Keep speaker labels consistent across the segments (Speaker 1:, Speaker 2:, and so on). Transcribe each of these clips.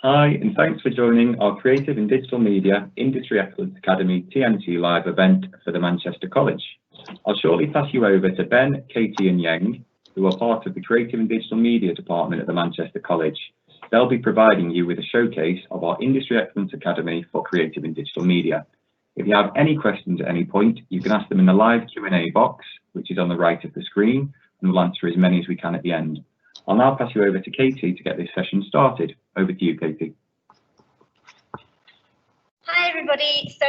Speaker 1: Hi, and thanks for joining our Creative and Digital Media Industry Excellence Academy TMC live event for the Manchester College. I'll shortly pass you over to Ben, Katie and Yang, who are part of the Creative and Digital Media Department at the Manchester College. They'll be providing you with a showcase of our Industry Excellence Academy for Creative and Digital Media. If you have any questions at any point, you can ask them in the live Q&A box, which is on the right of the screen, and we'll answer as many as we can at the end. I'll now pass you over to Katie to get this session started. Over to you, Katie.
Speaker 2: Hi everybody, so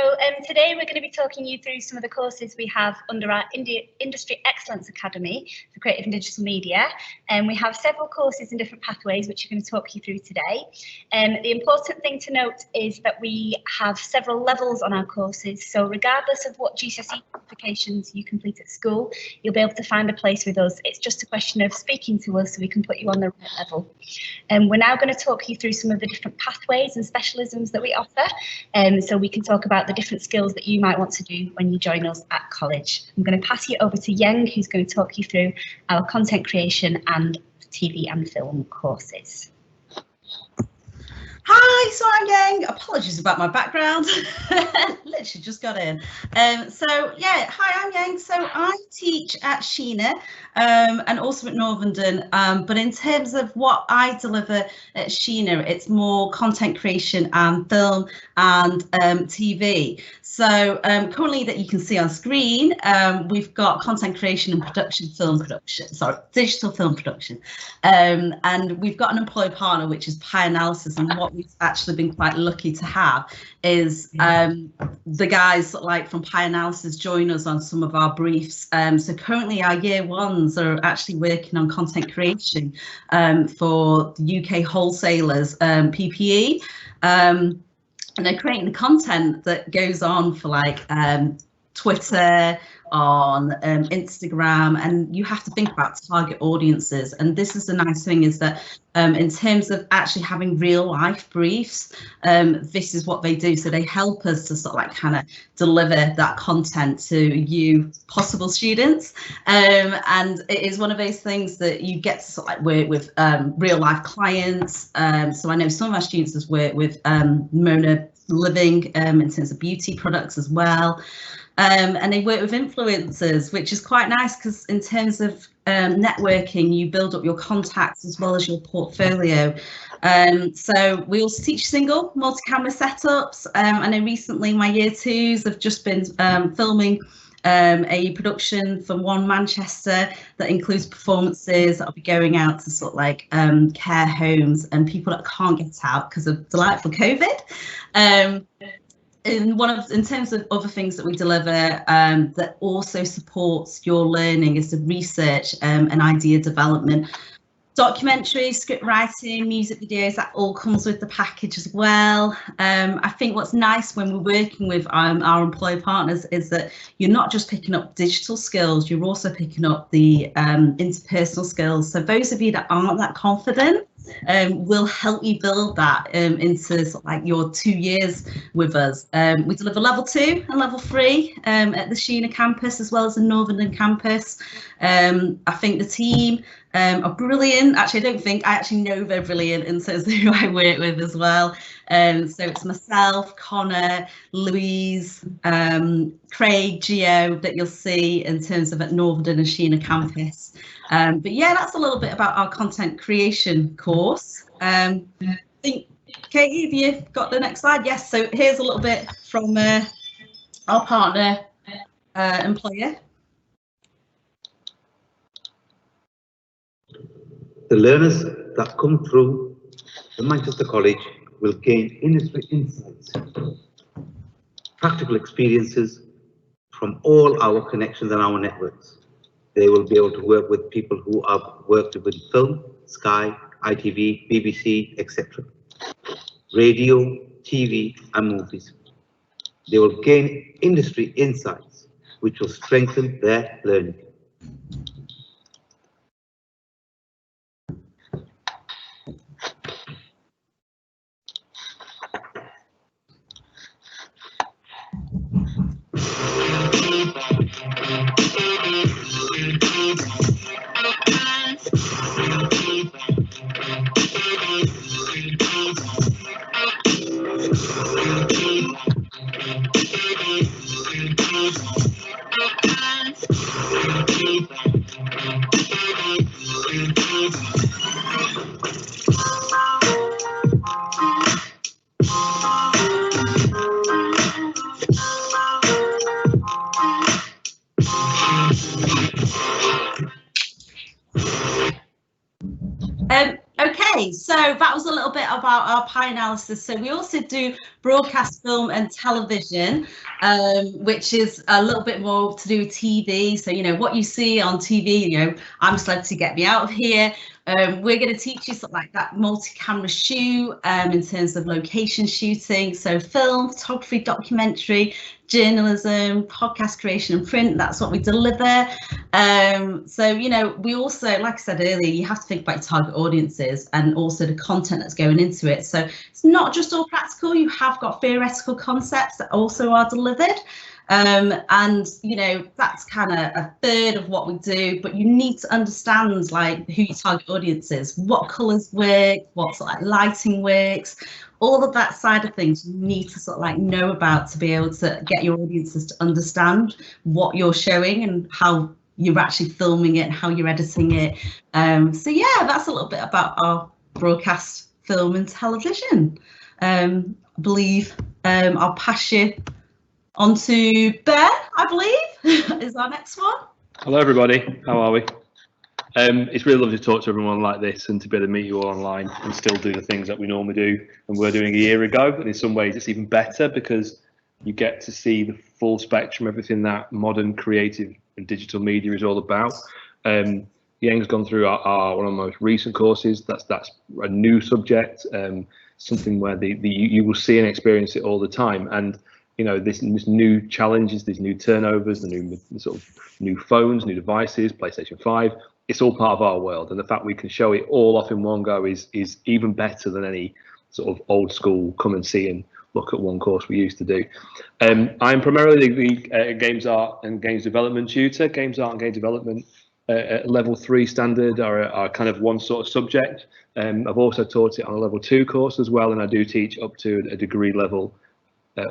Speaker 2: today we're going to be talking you through some of the courses we have under our Industry Excellence Academy for Creative and Digital Media, and we have several courses in different pathways which we're going to talk you through today. The important thing to note is that we have several levels on our courses, so regardless of what GCSE qualifications you complete at school, you'll be able to find a place with us. It's just a question of speaking to us so we can put you on the right level. We're now going to talk you through some of the different pathways and specialisms that we offer. So we can talk about the different skills that you might want to do when you join us at college. I'm going to pass you over to Yang, who's going to talk you through our content creation and TV and film courses.
Speaker 3: Hi, so I'm Yang. Apologies about my background. Literally just got in. Hi, I'm Yang. So I teach at Sheena and also at Northenden. But in terms of what I deliver at Sheena, it's more content creation and film and TV. So currently that you can see on screen, we've got content creation and digital film production. And we've got an employee partner, which is Pi Analysis, and what we've actually been quite lucky to have is the guys like from Pi Analysis join us on some of our briefs. So currently our year ones are actually working on content creation for the UK wholesalers PPE. And they're creating the content that goes on for like Twitter, on Instagram, and you have to think about target audiences. And this is the nice thing is that in terms of actually having real life briefs, this is what they do. So they help us to sort of like kind of deliver that content to you possible students. And it is one of those things that you get to sort of like work with real life clients. So I know some of our students has worked with Mona Living in terms of beauty products as well. And they work with influencers, which is quite nice because in terms of networking, you build up your contacts as well as your portfolio. So we also teach single multi-camera setups. I know recently my year twos have just been filming a production for One Manchester that includes performances that'll be going out to sort of like care homes and people that can't get out because of delightful COVID. In terms of other things that we deliver that also supports your learning is the research and idea development. Documentaries, script writing, music videos, that all comes with the package as well. I think what's nice when we're working with our employee partners is that you're not just picking up digital skills, you're also picking up the interpersonal skills. So those of you that aren't that confident, we'll help you build that into sort of like your 2 years with us. We deliver level 2 and level 3 at the Sheena campus as well as the Northenden campus. I think the team are brilliant. Actually, I actually know they're brilliant in terms of who I work with as well. So it's myself, Connor, Louise, Craig, Gio that you'll see in terms of at Northenden and Sheena campus. But yeah, that's a little bit about our content creation course. I think, Katie, have you got the next slide? Yes, so here's a little bit from our partner employer.
Speaker 4: The learners that come through the Manchester College will gain industry insights, practical experiences from all our connections and our networks. They will be able to work with people who have worked with film, Sky, ITV, BBC, etc. Radio, TV and movies. They will gain industry insights which will strengthen their learning.
Speaker 3: Okay, so that was a little bit about our pie analysis. So we also do broadcast film and television, which is a little bit more to do with TV. So, you know, what you see on TV, you know, I'm Celebrity, Get Me Out of Here. We're going to teach you something like that multi-camera shoot in terms of location shooting. So film, photography, documentary, journalism, podcast creation and print, that's what we deliver. So, you know, we also, like I said earlier, you have to think about your target audiences and also the content that's going into it. So it's not just all practical, you have got theoretical concepts that also are delivered. And, you know, that's kind of a third of what we do, but you need to understand like who your target audience is, what colours work, what sort of like lighting works, all of that side of things you need to sort of like know about to be able to get your audiences to understand what you're showing and how you're actually filming it and how you're editing it. So yeah, that's a little bit about our broadcast film and television. I believe I'll pass you on to Ben, I believe, is our next one.
Speaker 5: Hello everybody, how are we? It's really lovely to talk to everyone like this and to be able to meet you all online and still do the things that we normally do and were doing a year ago. And in some ways it's even better because you get to see the full spectrum, everything that modern creative and digital media is all about. Yang's gone through our one of the most recent courses. That's a new subject, something where you will see and experience it all the time. And you know, this new challenges, these new turnovers, the sort of new phones, new devices, PlayStation 5. It's all part of our world, and the fact we can show it all off in one go is even better than any sort of old school come and see and look at one course we used to do. I'm primarily the games art and games development tutor. Games art and game development at level 3 standard are kind of one sort of subject. I've also taught it on a level 2 course as well, and I do teach up to a degree level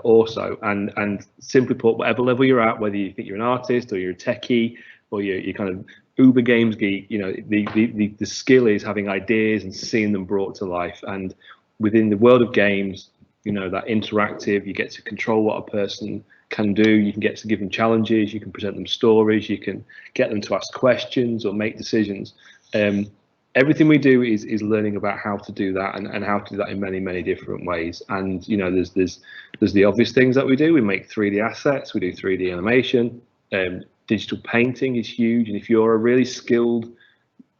Speaker 5: also. And simply put, whatever level you're at, whether you think you're an artist or you're a techie or you're kind of uber games geek, you know, the skill is having ideas and seeing them brought to life. And within the world of games, you know, that interactive, you get to control what a person can do, you can get to give them challenges, you can present them stories, you can get them to ask questions or make decisions. Everything we do is learning about how to do that and how to do that in many different ways. And you know, there's the obvious things that we do. We make 3D assets, we do 3D animation, digital painting is huge. And if you're a really skilled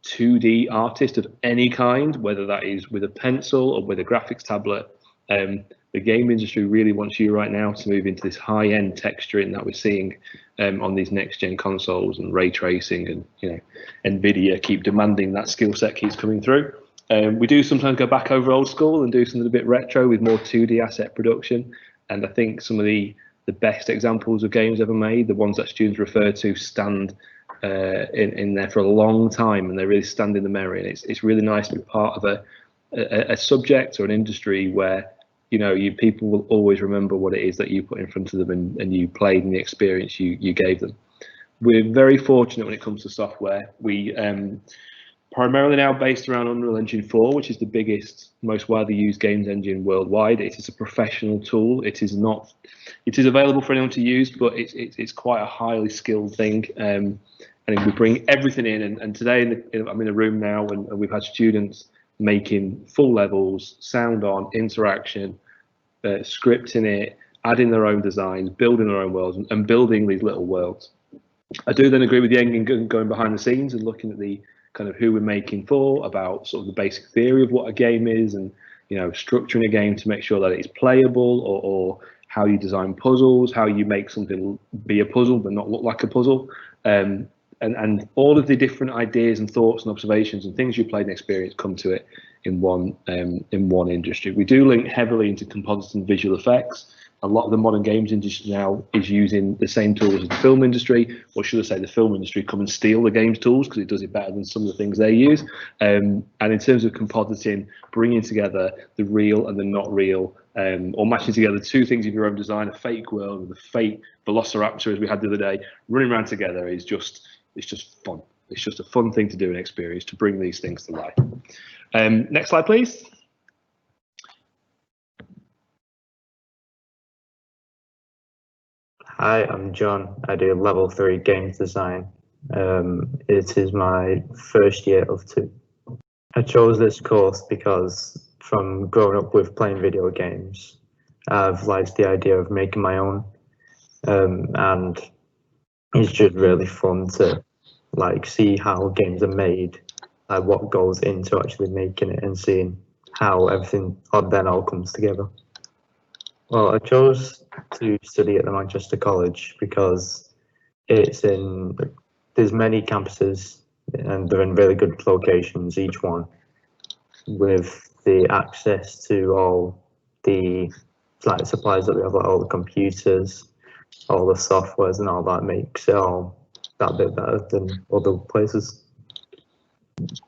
Speaker 5: 2D artist of any kind, whether that is with a pencil or with a graphics tablet, the game industry really wants you right now to move into this high-end texturing that we're seeing on these next-gen consoles, and ray tracing, and you know, NVIDIA keep demanding that skill set keeps coming through. We do sometimes go back over old school and do something a bit retro with more 2D asset production, and I think some of the best examples of games ever made, the ones that students refer to, stand in there for a long time, and they really stand in the memory. And it's really nice to be part of a subject or an industry where, you know, people will always remember what it is that you put in front of them and you played and the experience you gave them. We're very fortunate when it comes to software. We primarily now based around Unreal Engine 4, which is the biggest, most widely used games engine worldwide. It is a professional tool. It is available for anyone to use, but it's quite a highly skilled thing. And we bring everything in. And today I'm in a room now, and we've had students making full levels, sound on, interaction, scripting it, adding their own designs, building their own worlds, and building these little worlds. I do then agree with Yang in going behind the scenes and looking at the kind of who we're making for, about sort of the basic theory of what a game is, and you know, structuring a game to make sure that it's playable, or how you design puzzles, how you make something be a puzzle but not look like a puzzle. And all of the different ideas and thoughts and observations and things you played and experienced come to it in one industry. We do link heavily into composites and visual effects. A lot of the modern games industry now is using the same tools as the film industry, or should I say the film industry come and steal the games tools because it does it better than some of the things they use. And in terms of compositing, bringing together the real and the not real, or matching together two things in your own design, a fake world with a fake velociraptor as we had the other day, running around together is just, it's just fun. It's just a fun thing to do and experience, to bring these things to life. Next slide, please.
Speaker 6: Hi, I'm John. I do level 3 games design. It is my first year of 2. I chose this course because from growing up with playing video games, I've liked the idea of making my own, and it's just really fun to like see how games are made, like what goes into actually making it, and seeing how everything then all comes together. Well, I chose to study at the Manchester College because there's many campuses and they're in really good locations, each one, with the access to all the like supplies that we have, like all the computers, all the softwares and all that makes it all that bit better than other places.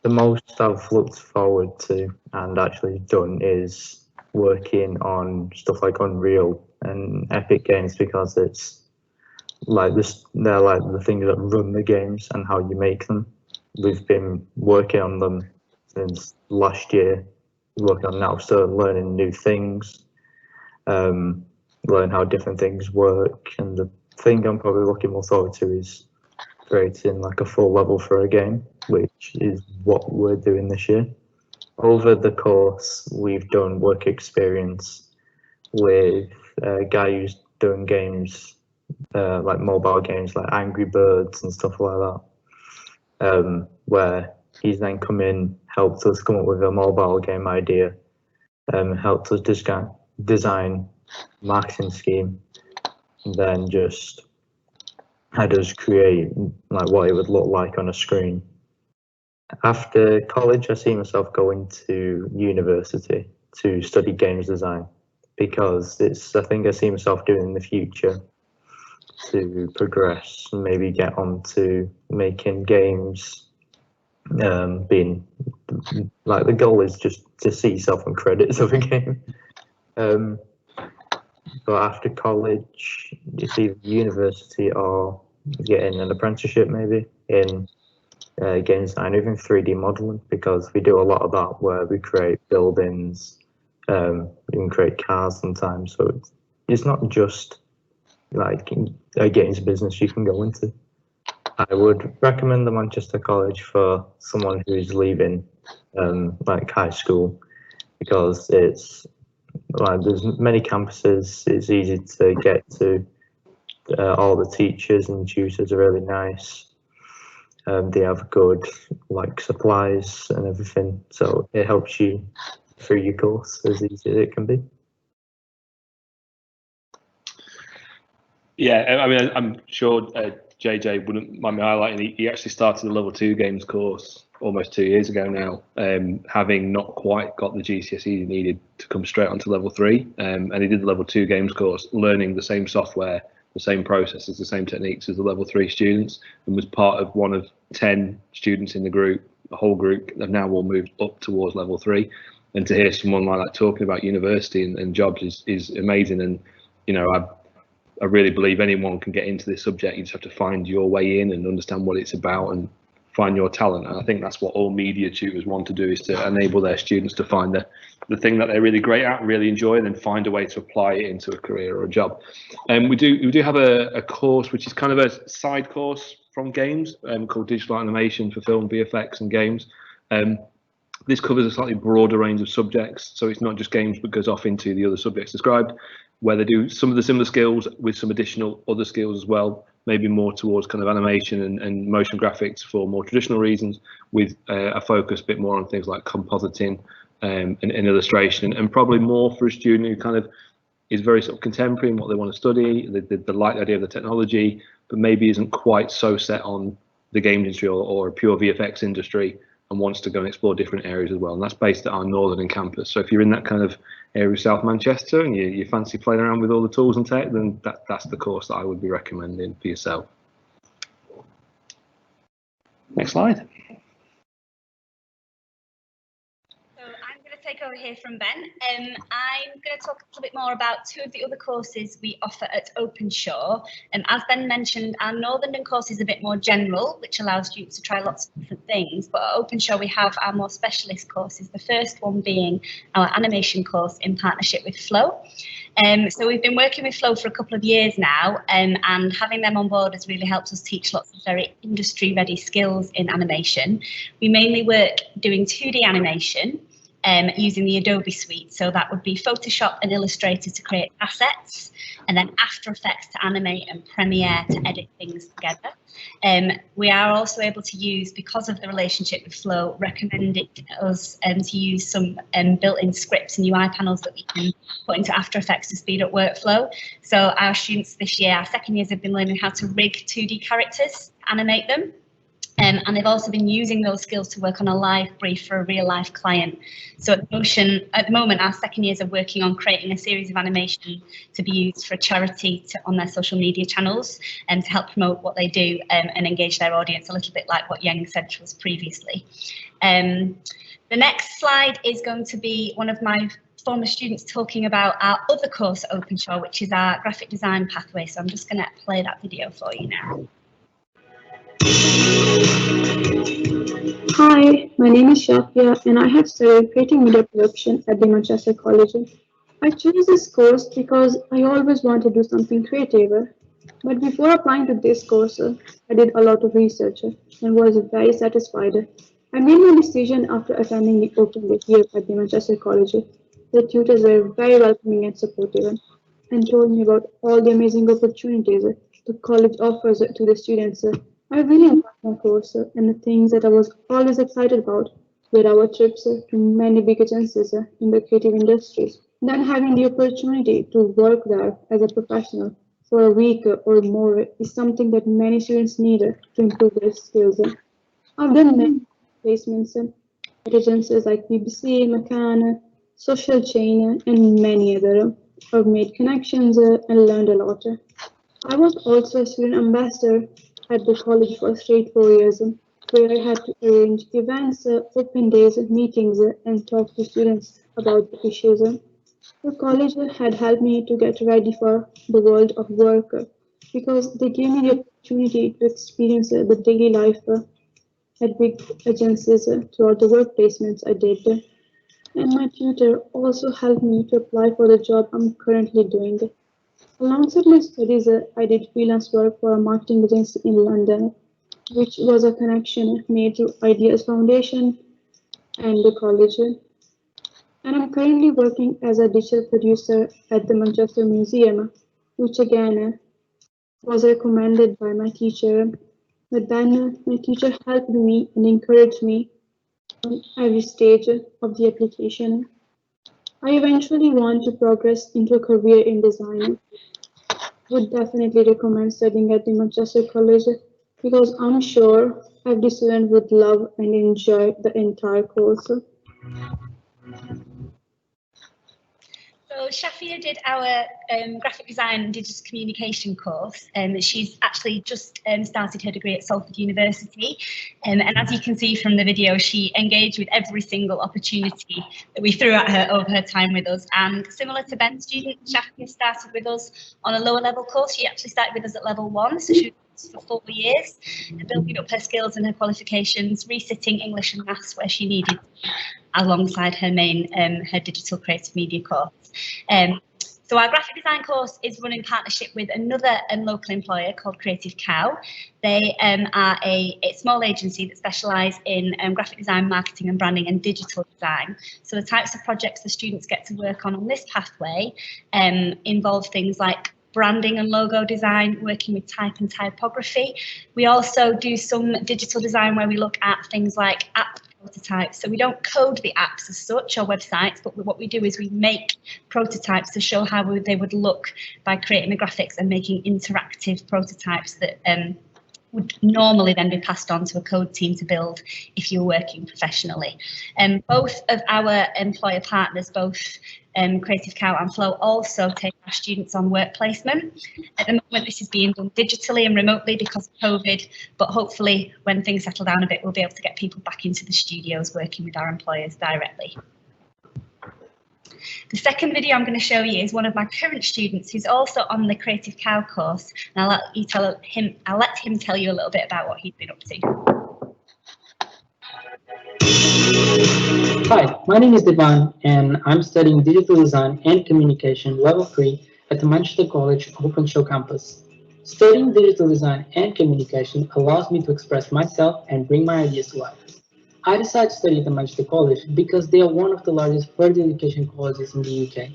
Speaker 6: The most I've looked forward to and actually done is working on stuff like Unreal and Epic Games, because it's like this, they're like the things that run the games and how you make them. We've been working on them since last year, working on now, so learning new things, learn how different things work. And the thing I'm probably looking more forward to is creating like a full level for a game, which is what we're doing this year. Over the course, we've done work experience with a guy who's doing games, like mobile games like Angry Birds and stuff like that, where he's then come in, helped us come up with a mobile game idea, helped us design marketing scheme, and then just had us create like what it would look like on a screen. After college, I see myself going to university to study games design, because it's I think I see myself doing in the future to progress and maybe get on to making games. Being like the goal is just to see yourself on credits of a game. But after college, it's either university or getting an apprenticeship maybe in game design, even 3D modeling, because we do a lot of that where we create buildings, we can create cars sometimes. So it's not just like a games business you can go into. I would recommend the Manchester College for someone who's leaving like high school, because it's like there's many campuses, it's easy to get to, all the teachers and tutors are really nice. They have good like supplies and everything, so it helps you through your course as easy as it can be.
Speaker 5: Yeah, I mean, I'm sure JJ wouldn't mind me highlighting. He actually started the level 2 games course almost 2 years ago now, having not quite got the GCSE he needed to come straight onto level 3. And he did the level 2 games course, learning the same software, the same processes, the same techniques as the level 3 students, and was part of one of 10 students in the group. The whole group have now all moved up towards level 3. And to hear someone like that talking about university and jobs is amazing. And you know, I really believe anyone can get into this subject. You just have to find your way in and understand what it's about and find your talent. And I think that's what all media tutors want to do, is to enable their students to find the thing that they're really great at, really enjoy, and then find a way to apply it into a career or a job. And we do have a course which is kind of a side course from games, called Digital Animation for Film, VFX and Games. This covers a slightly broader range of subjects, so it's not just games but goes off into the other subjects described, where they do some of the similar skills with some additional other skills as well, maybe more towards kind of animation and motion graphics for more traditional reasons, with a focus a bit more on things like compositing and illustration, and probably more for a student who kind of is very sort of contemporary in what they want to study, the light idea of the technology, but maybe isn't quite so set on the games industry or a pure VFX industry, and wants to go and explore different areas as well. And that's based at our northern campus. So if you're in that kind of area of South Manchester and you fancy playing around with all the tools and tech, then that's the course that I would be recommending for yourself. Next slide.
Speaker 2: So I'm going to take over here from Ben. I'm going to talk a little bit more about two of the other courses we offer at Openshaw. As Ben mentioned, our Northern course is a bit more general, which allows students to try lots of different things. But at Openshaw, we have our more specialist courses, the first one being our animation course in partnership with Flow. So we've been working with Flow for a couple of years now, and having them on board has really helped us teach lots of very industry-ready skills in animation. We mainly work doing 2D animation using the Adobe suite, so that would be Photoshop and Illustrator to create assets, and then After Effects to animate and Premiere to edit things together. We are also able to use, because of the relationship with Flow, recommended us to use some built-in scripts and UI panels that we can put into After Effects to speed up workflow. So our students this year, our second years, have been learning how to rig 2D characters, animate them. And they've also been using those skills to work on a live brief for a real life client. So at the moment, our second years are working on creating a series of animation to be used for a charity on their social media channels and to help promote what they do and engage their audience, a little bit like what Yang said to us previously. The next slide is going to be one of my former students talking about our other course at Openshaw, which is our graphic design pathway. So I'm just going to play that video for you now.
Speaker 7: Hi, my name is Shafia and I have studied creative media production at the Manchester College. I chose this course because I always wanted to do something creative. But before applying to this course, I did a lot of research and was very satisfied. I made my decision after attending the open day here at the Manchester College. The tutors were very welcoming and supportive and told me about all the amazing opportunities the college offers to the students. I really enjoyed my course and the things that I was always excited about were our trips to many big agencies in the creative industries. Then having the opportunity to work there as a professional for a week or more is something that many students need to improve their skills. I've done many placements at agencies like BBC, McCann, Social Chain, and many other. I've made connections and learned a lot. I was also a student ambassador at the college for straight 4 years, where I had to arrange events, open days, meetings, and talk to students about the issues. The college had helped me to get ready for the world of work because they gave me the opportunity to experience the daily life at big agencies throughout the work placements I did. And my tutor also helped me to apply for the job I'm currently doing. Alongside my studies, I did freelance work for a marketing agency in London, which was a connection made through Ideas Foundation and the college. And I'm currently working as a digital producer at the Manchester Museum, which again was recommended by my teacher. But then my teacher helped me and encouraged me on every stage of the application. I eventually want to progress into a career in design. Would definitely recommend studying at the Manchester College because I'm sure every student would love and enjoy the entire course.
Speaker 2: So Shafia did our graphic design and digital communication course, and she's actually just started her degree at Salford University. And as you can see from the video, she engaged with every single opportunity that we threw at her over her time with us. And similar to Ben's student, Shafia started with us on a lower level course. She actually started with us at level 1, so she was for 4 years, building up her skills and her qualifications, resitting English and Maths where she needed, alongside her main her digital creative media course. So our graphic design course is run in partnership with another local employer called Creative Cow. They are a small agency that specialise in graphic design, marketing and branding and digital design. So the types of projects the students get to work on this pathway involve things like branding and logo design, working with type and typography. We also do some digital design where we look at things like app prototypes. So we don't code the apps as such or websites, but what we do is we make prototypes to show how they would look by creating the graphics and making interactive prototypes that would normally then be passed on to a code team to build if you're working professionally. Both of our employer partners, both Creative Cow and Flow, also take our students on work placement. At the moment this is being done digitally and remotely because of COVID, but hopefully when things settle down a bit we'll be able to get people back into the studios working with our employers directly. The second video I'm going to show you is one of my current students who's also on the Creative Cow course, and I'll let him tell you a little bit about what he's been up to.
Speaker 8: Hi, my name is Divan and I'm studying Digital Design and Communication Level 3 at the Manchester College Open Show campus. Studying Digital Design and Communication allows me to express myself and bring my ideas to life. I decided to study at the Manchester College because they are one of the largest further education colleges in the UK.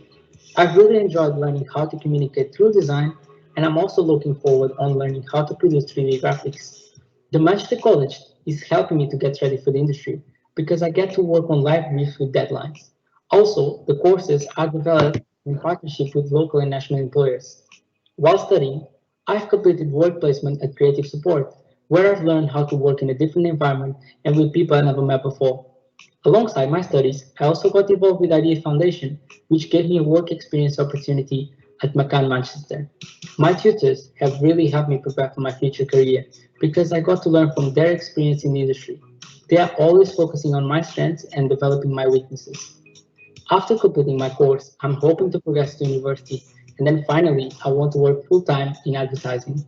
Speaker 8: I've really enjoyed learning how to communicate through design, and I'm also looking forward on learning how to produce 3D graphics. The Manchester College is helping me to get ready for the industry because I get to work on live briefs with deadlines. Also, the courses are developed in partnership with local and national employers. While studying, I've completed work placement at Creative Support, where I've learned how to work in a different environment and with people I never met before. Alongside my studies, I also got involved with Idea Foundation, which gave me a work experience opportunity at McCann Manchester. My tutors have really helped me prepare for my future career because I got to learn from their experience in the industry. They are always focusing on my strengths and developing my weaknesses. After completing my course, I'm hoping to progress to university, and then finally, I want to work full-time in advertising.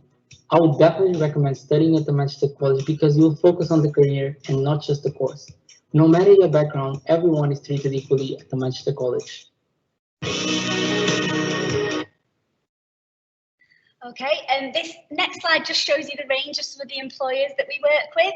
Speaker 8: I would definitely recommend studying at the Manchester College because you'll focus on the career and not just the course. No matter your background, everyone is treated equally at the Manchester College.
Speaker 2: Okay, and this next slide just shows you the range of some of the employers that we work with.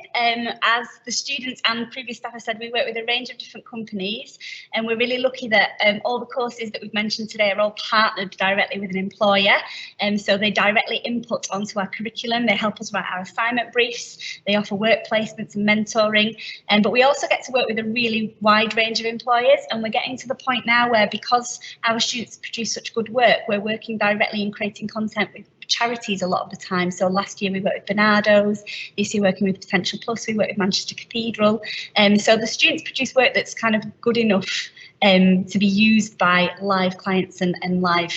Speaker 2: As the students and previous staff have said, we work with a range of different companies, and we're really lucky that all the courses that we've mentioned today are all partnered directly with an employer, and so they directly input onto our curriculum. They help us write our assignment briefs, they offer work placements and mentoring, but we also get to work with a really wide range of employers, and we're getting to the point now where, because our students produce such good work, we're working directly in creating content with charities a lot of the time. So last year we worked with Bernardo's, this year working with Potential Plus, we worked with Manchester Cathedral. So the students produce work that's kind of good enough to be used by live clients and live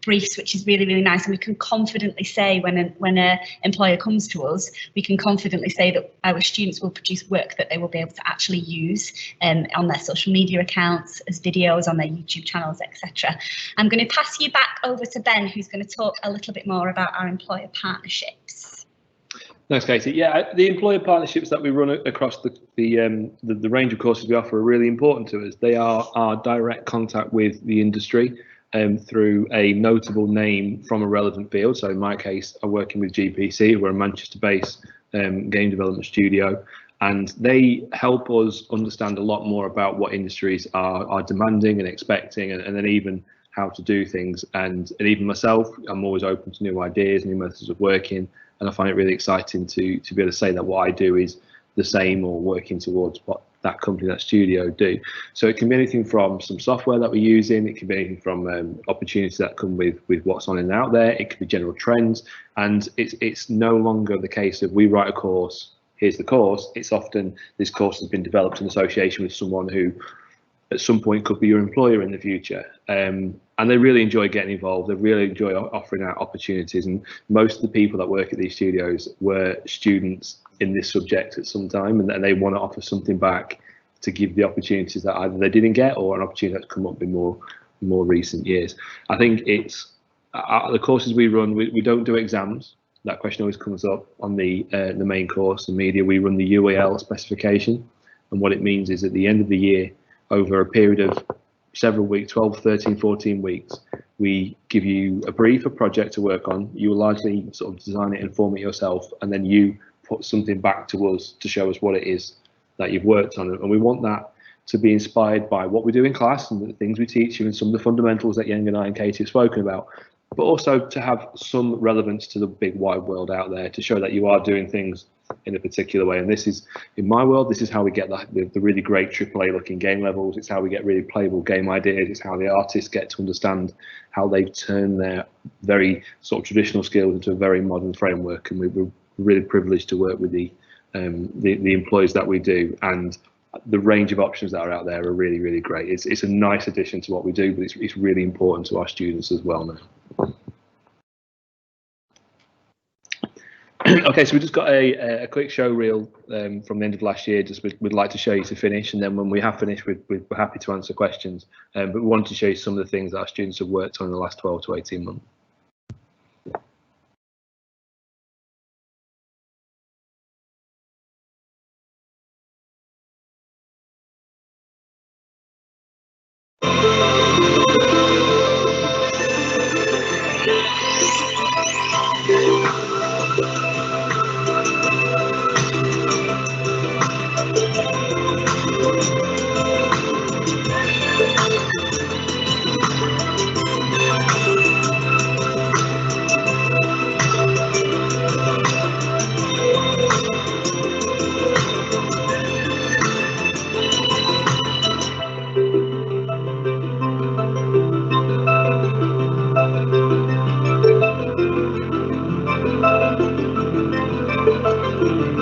Speaker 2: briefs, which is really, really nice. And we can confidently say when an employer comes to us, we can confidently say that our students will produce work that they will be able to actually use on their social media accounts, as videos on their YouTube channels, etc. I'm going to pass you back over to Ben, who's going to talk a little bit more about our employer partnerships.
Speaker 5: Thanks, Katie. Yeah, the employer partnerships that we run across the range of courses we offer are really important to us. They are our direct contact with the industry through a notable name from a relevant field. So in my case, I'm working with GPC, we're a Manchester-based game development studio, and they help us understand a lot more about what industries are demanding and expecting, and then even how to do things. And even myself, I'm always open to new ideas, new methods of working, and I find it really exciting to be able to say that what I do is the same or working towards what that company, that studio do. So it can be anything from some software that we're using, it can be anything from opportunities that come with what's on and out there, it could be general trends, and it's no longer the case of we write a course, here's the course. It's often this course has been developed in association with someone who at some point could be your employer in the future, and they really enjoy getting involved. They really enjoy offering out opportunities, and most of the people that work at these studios were students in this subject at some time, and they want to offer something back to give the opportunities that either they didn't get or an opportunity that's come up in more recent years. I think it's the courses we run, we don't do exams. That question always comes up on the main course in media. We run the UAL specification, and what it means is at the end of the year, over a period of several weeks, 12, 13, 14 weeks, we give you a brief, a project to work on. You will largely sort of design it and form it yourself, and then you put something back to us to show us what it is that you've worked on. And we want that to be inspired by what we do in class and the things we teach you and some of the fundamentals that Yang and I and Katie have spoken about, but also to have some relevance to the big wide world out there, to show that you are doing things in a particular way. And this is, in my world, this is how we get the really great AAA looking game levels. It's how we get really playable game ideas. It's how the artists get to understand how they turn their very sort of traditional skills into a very modern framework. And we're really privileged to work with the employees that we do, and the range of options that are out there are really, really great. It's a nice addition to what we do, but it's really important to our students as well now. Okay, so we just got a quick show reel from the end of last year. Just we'd like to show you to finish, and then when we have finished, we're happy to answer questions. But we want to show you some of the things that our students have worked on in the last 12 to 18 months.